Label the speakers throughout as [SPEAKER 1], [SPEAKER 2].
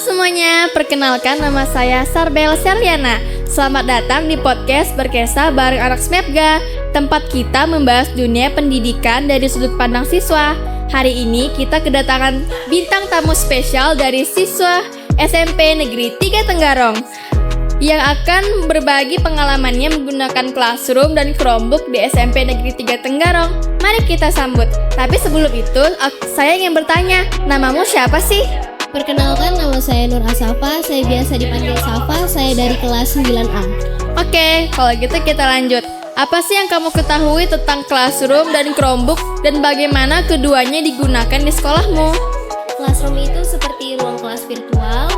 [SPEAKER 1] semuanya, perkenalkan nama saya Sarbel Serliana. Selamat datang di podcast Berkesah bareng anak Smepga, tempat kita membahas dunia pendidikan dari sudut pandang siswa. Hari ini kita kedatangan bintang tamu spesial dari siswa SMP Negeri 3 Tenggarong yang akan berbagi pengalamannya menggunakan Classroom dan Chromebook di SMP Negeri 3 Tenggarong. Mari kita sambut. Tapi sebelum itu, saya ingin bertanya, namamu siapa sih?
[SPEAKER 2] Perkenalkan, nama saya Nur Asafa, saya biasa dipanggil Safa, saya dari kelas 9A.
[SPEAKER 1] Oke, kalau gitu kita lanjut. Apa sih yang kamu ketahui tentang Classroom dan Chromebook dan bagaimana keduanya digunakan di sekolahmu?
[SPEAKER 2] Classroom itu seperti ruang kelas virtual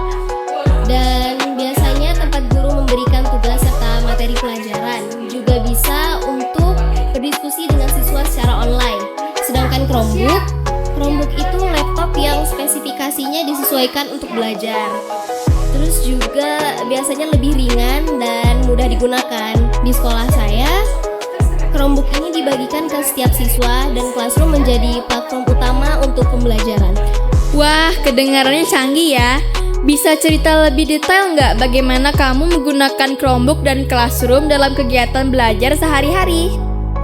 [SPEAKER 2] dan biasanya tempat guru memberikan tugas serta materi pelajaran. Juga bisa untuk berdiskusi dengan siswa secara online. Sedangkan Chromebook itu laptop yang spesifikasinya disesuaikan untuk belajar. Terus juga biasanya lebih ringan dan mudah digunakan. Di sekolah saya, Chromebook ini dibagikan ke setiap siswa dan Classroom menjadi platform utama untuk pembelajaran.
[SPEAKER 1] Wah, kedengarannya canggih ya. Bisa cerita lebih detail nggak bagaimana kamu menggunakan Chromebook dan Classroom dalam kegiatan belajar sehari-hari?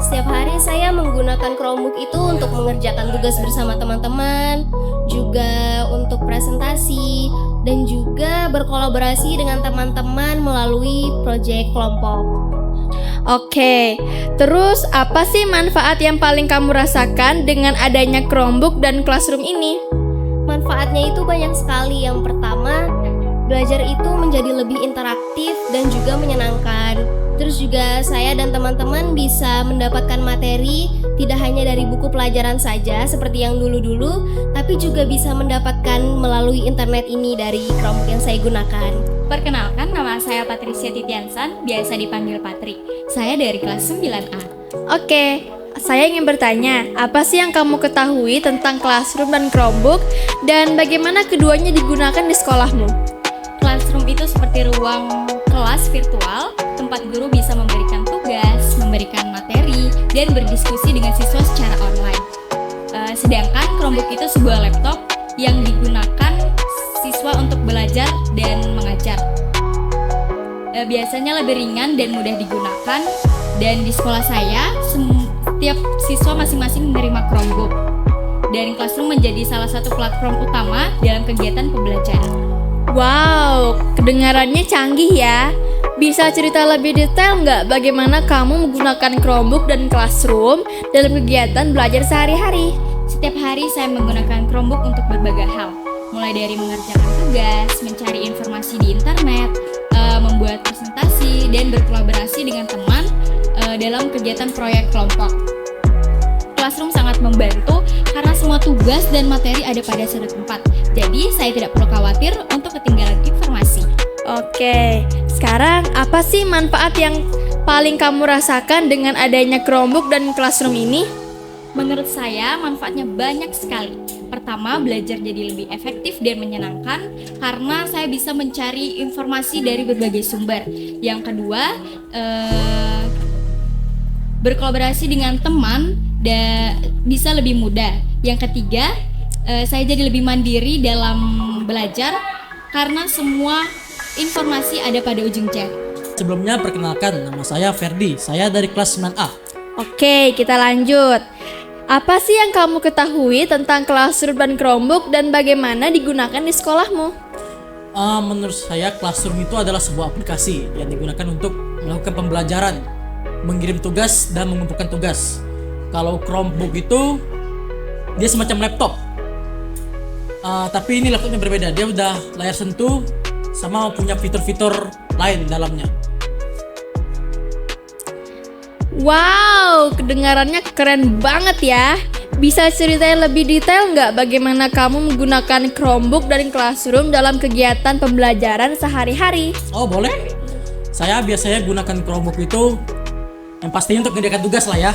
[SPEAKER 2] Setiap hari saya menggunakan Chromebook itu untuk mengerjakan tugas bersama teman-teman, juga untuk presentasi, dan juga berkolaborasi dengan teman-teman melalui proyek kelompok.
[SPEAKER 1] Oke, terus apa sih manfaat yang paling kamu rasakan dengan adanya Chromebook dan Classroom ini?
[SPEAKER 2] Manfaatnya itu banyak sekali. Yang pertama, belajar itu menjadi lebih interaktif dan juga menyenangkan. Terus juga saya dan teman-teman bisa mendapatkan materi tidak hanya dari buku pelajaran saja seperti yang dulu-dulu, tapi juga bisa mendapatkan melalui internet ini dari Chromebook yang saya gunakan.
[SPEAKER 3] Perkenalkan, nama saya Patricia Titiansan, biasa dipanggil Patri. Saya dari kelas 9A.
[SPEAKER 1] Oke, saya ingin bertanya, apa sih yang kamu ketahui tentang Classroom dan Chromebook dan bagaimana keduanya digunakan di sekolahmu?
[SPEAKER 3] Classroom itu seperti ruang kelas virtual, tempat guru bisa memberikan tugas, memberikan materi, dan berdiskusi dengan siswa secara online. Sedangkan Chromebook itu sebuah laptop yang digunakan siswa untuk belajar dan mengajar. Biasanya lebih ringan dan mudah digunakan, dan di sekolah saya, setiap siswa masing-masing menerima Chromebook. Dan Classroom menjadi salah satu platform utama dalam kegiatan pembelajaran.
[SPEAKER 1] Wow, kedengarannya canggih ya. Bisa cerita lebih detail nggak bagaimana kamu menggunakan Chromebook dan Classroom dalam kegiatan belajar sehari-hari?
[SPEAKER 3] Setiap hari saya menggunakan Chromebook untuk berbagai hal, mulai dari mengerjakan tugas, mencari informasi di internet, membuat presentasi, dan berkolaborasi dengan teman dalam kegiatan proyek kelompok. Classroom sangat membantu karena semua tugas dan materi ada pada satu tempat. Jadi saya tidak perlu khawatir untuk ketinggalan informasi.
[SPEAKER 1] Oke, sekarang apa sih manfaat yang paling kamu rasakan dengan adanya Chromebook dan Classroom ini?
[SPEAKER 3] Menurut saya manfaatnya banyak sekali. Pertama, belajar jadi lebih efektif dan menyenangkan karena saya bisa mencari informasi dari berbagai sumber. Yang kedua, berkolaborasi dengan teman bisa lebih mudah. Yang ketiga, saya jadi lebih mandiri dalam belajar karena semua informasi ada pada ujung jari.
[SPEAKER 4] Sebelumnya perkenalkan, nama saya Ferdi, saya dari kelas 9A.
[SPEAKER 1] Oke, kita lanjut. Apa sih yang kamu ketahui tentang Classroom dan Chromebook dan bagaimana digunakan di sekolahmu?
[SPEAKER 4] Menurut saya Classroom itu adalah sebuah aplikasi yang digunakan untuk melakukan pembelajaran, mengirim tugas dan mengumpulkan tugas. Kalau Chromebook itu dia semacam laptop, tapi ini laptopnya berbeda. Dia udah layar sentuh sama punya fitur-fitur lain dalamnya.
[SPEAKER 1] Wow, kedengarannya keren banget ya. Bisa ceritain lebih detail nggak bagaimana kamu menggunakan Chromebook dan Classroom dalam kegiatan pembelajaran sehari-hari?
[SPEAKER 4] Oh boleh. Saya biasanya gunakan Chromebook itu yang pastinya untuk mengerjakan tugas lah ya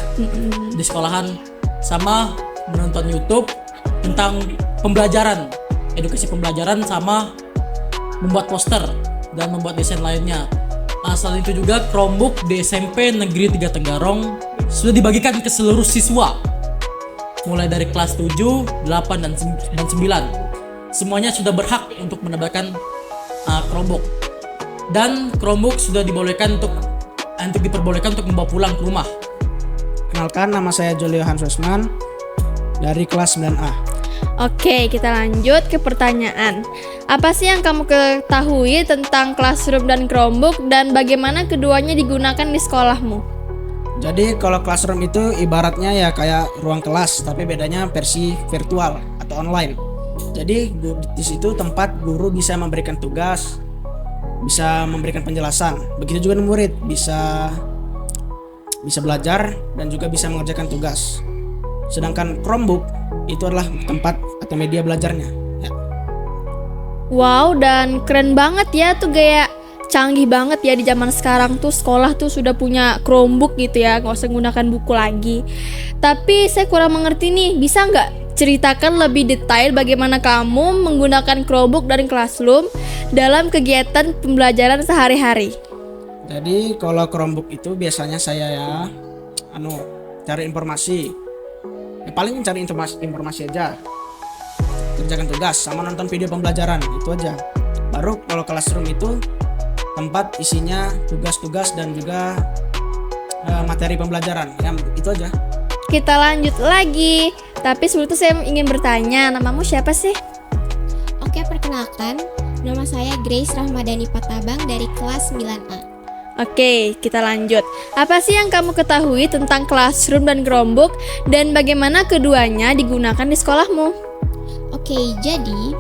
[SPEAKER 4] di sekolahan, sama menonton YouTube tentang pembelajaran, edukasi pembelajaran, sama membuat poster dan membuat desain lainnya. Selain itu juga Chromebook di SMP Negeri 3 Tenggarong sudah dibagikan ke seluruh siswa mulai dari kelas 7, 8, dan 9. semuanya sudah berhak untuk mendapatkan Chromebook. Dan Chromebook sudah dibolehkan untuk diperbolehkan untuk membawa pulang ke rumah.
[SPEAKER 5] Kenalkan, nama saya Jolio Hans Wesman dari kelas 9A.
[SPEAKER 1] Oke, kita lanjut ke pertanyaan. Apa sih yang kamu ketahui tentang Classroom dan Chromebook dan bagaimana keduanya digunakan di sekolahmu?
[SPEAKER 5] Jadi kalau classroom itu ibaratnya ya kayak ruang kelas, tapi bedanya versi virtual atau online. Jadi di situ tempat guru bisa memberikan tugas, bisa memberikan penjelasan. Begitu juga murid bisa belajar dan juga bisa mengerjakan tugas. Sedangkan Chromebook itu adalah tempat atau media belajarnya. Ya.
[SPEAKER 1] Wow, dan keren banget ya tuh, kayak canggih banget ya di zaman sekarang tuh sekolah tuh sudah punya Chromebook gitu ya, nggak usah menggunakan buku lagi. Tapi saya kurang mengerti nih, bisa nggak ceritakan lebih detail bagaimana kamu menggunakan Chromebook dan Classroom dalam kegiatan pembelajaran sehari-hari?
[SPEAKER 5] Jadi kalau Chromebook itu biasanya saya cari informasi. Paling cari informasi aja. Kerjakan tugas sama nonton video pembelajaran, itu aja. Baru kalau Classroom itu tempat isinya tugas-tugas dan juga materi pembelajaran. Ya, itu aja.
[SPEAKER 1] Kita lanjut lagi. Tapi sebelum itu saya ingin bertanya, namamu siapa sih?
[SPEAKER 2] Oke, perkenalkan, nama saya Grace Rahmadani Patabang dari kelas 9A.
[SPEAKER 1] Oke, kita lanjut. Apa sih yang kamu ketahui tentang Classroom dan Chromebook dan bagaimana keduanya digunakan di sekolahmu?
[SPEAKER 2] Oke, jadi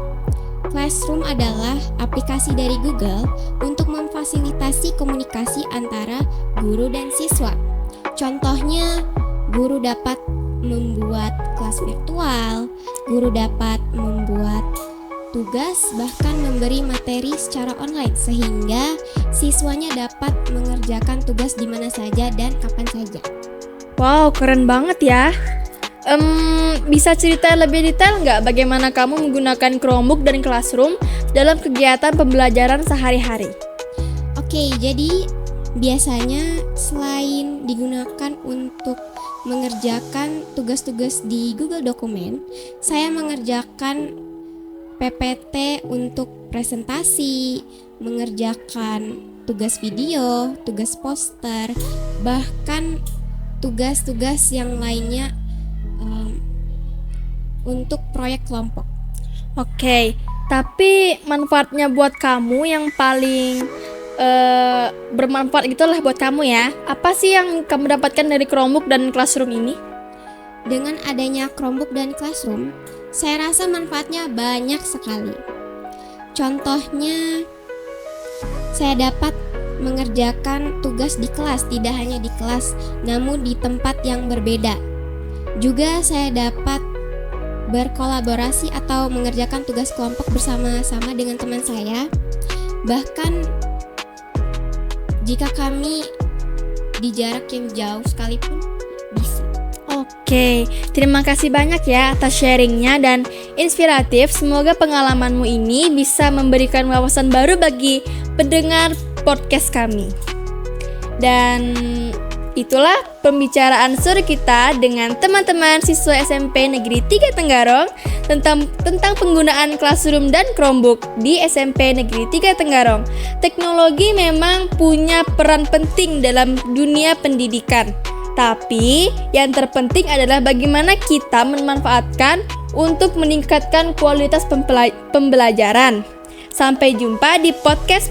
[SPEAKER 2] Classroom adalah aplikasi dari Google untuk memfasilitasi komunikasi antara guru dan siswa. Contohnya, guru dapat membuat kelas virtual, guru dapat membuat tugas, bahkan memberi materi secara online sehingga siswanya dapat mengerjakan tugas di mana saja dan kapan saja.
[SPEAKER 1] Wow, keren banget ya. Bisa cerita lebih detail nggak bagaimana kamu menggunakan Chromebook dan Classroom dalam kegiatan pembelajaran sehari-hari?
[SPEAKER 2] Oke, jadi biasanya selain digunakan untuk mengerjakan tugas-tugas di Google Dokumen, saya mengerjakan PPT untuk presentasi, mengerjakan tugas video, tugas poster, bahkan tugas-tugas yang lainnya untuk proyek kelompok.
[SPEAKER 1] Oke, tapi manfaatnya buat kamu yang paling bermanfaat gitulah buat kamu ya. Apa sih yang kamu dapatkan dari Chromebook dan Classroom ini?
[SPEAKER 2] Dengan adanya Chromebook dan Classroom, saya rasa manfaatnya banyak sekali. Contohnya, saya dapat mengerjakan tugas di kelas, tidak hanya di kelas, namun di tempat yang berbeda. Juga saya dapat berkolaborasi atau mengerjakan tugas kelompok bersama-sama dengan teman saya. Bahkan jika kami di jarak yang jauh sekalipun bisa.
[SPEAKER 1] Oke, terima kasih banyak ya atas sharingnya dan inspiratif. Semoga pengalamanmu ini bisa memberikan wawasan baru bagi pendengar podcast kami. Dan itulah pembicaraan sore kita dengan teman-teman siswa SMP Negeri 3 Tenggarong tentang penggunaan Classroom dan Chromebook di SMP Negeri 3 Tenggarong. Teknologi memang punya peran penting dalam dunia pendidikan. Tapi yang terpenting adalah bagaimana kita memanfaatkan untuk meningkatkan kualitas pembelajaran. Sampai jumpa di podcast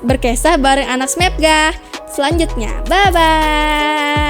[SPEAKER 1] berkesah bareng anak Smepga selanjutnya. Bye-bye.